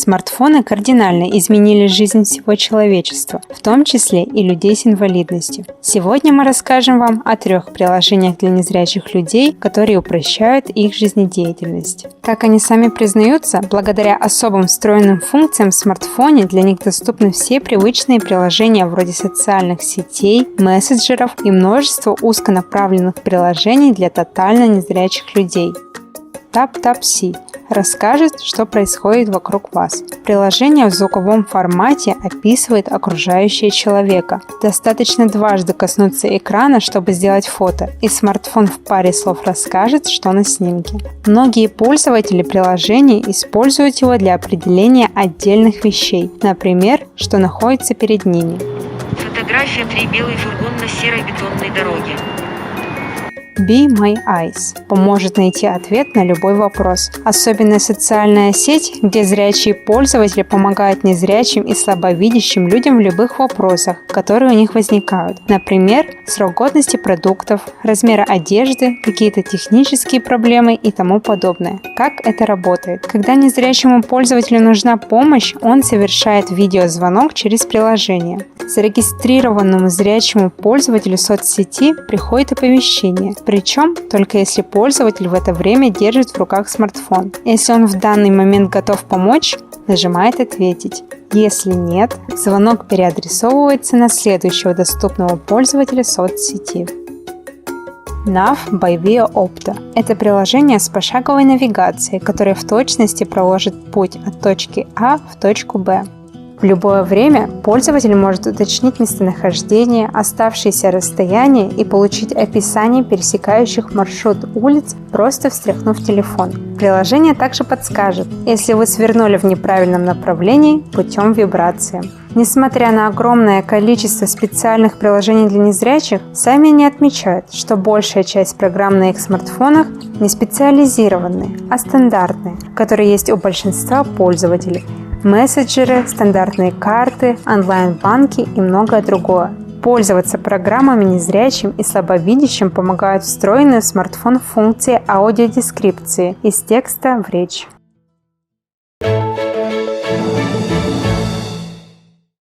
Смартфоны кардинально изменили жизнь всего человечества, в том числе и людей с инвалидностью. Сегодня мы расскажем вам о 3 приложениях для незрячих людей, которые упрощают их жизнедеятельность. Как они сами признаются, благодаря особым встроенным функциям в смартфоне для них доступны все привычные приложения вроде социальных сетей, мессенджеров и множество узконаправленных приложений для тотально незрячих людей. TapTapSee расскажет, что происходит вокруг вас. Приложение в звуковом формате описывает окружающее человека. Достаточно дважды коснуться экрана, чтобы сделать фото, и смартфон в паре слов расскажет, что на снимке. Многие пользователи приложений используют его для определения отдельных вещей, например, что находится перед ними. Фотография 3 белый фургон на серой бетонной дороге. Be My Eyes поможет найти ответ на любой вопрос. Особенная социальная сеть, где зрячие пользователи помогают незрячим и слабовидящим людям в любых вопросах, которые у них возникают. Например, срок годности продуктов, размеры одежды, какие-то технические проблемы и тому подобное. Как это работает? Когда незрячему пользователю нужна помощь, он совершает видеозвонок через приложение. Зарегистрированному зрячему пользователю соцсети приходит оповещение. Причем только если пользователь в это время держит в руках смартфон. Если он в данный момент готов помочь, нажимает «Ответить». Если нет, звонок переадресовывается на следующего доступного пользователя соцсети. Nav by Via Opta – это приложение с пошаговой навигацией, которое в точности проложит путь от точки А в точку Б. В любое время пользователь может уточнить местонахождение, оставшееся расстояние и получить описание пересекающих маршрут улиц, просто встряхнув телефон. Приложение также подскажет, если вы свернули в неправильном направлении путем вибрации. Несмотря на огромное количество специальных приложений для незрячих, сами они отмечают, что большая часть программ на их смартфонах не специализированные, а стандартные, которые есть у большинства пользователей. Мессенджеры, стандартные карты, онлайн-банки и многое другое. Пользоваться программами незрячим и слабовидящим помогают встроенные в смартфон функции аудиодескрипции из текста в речь.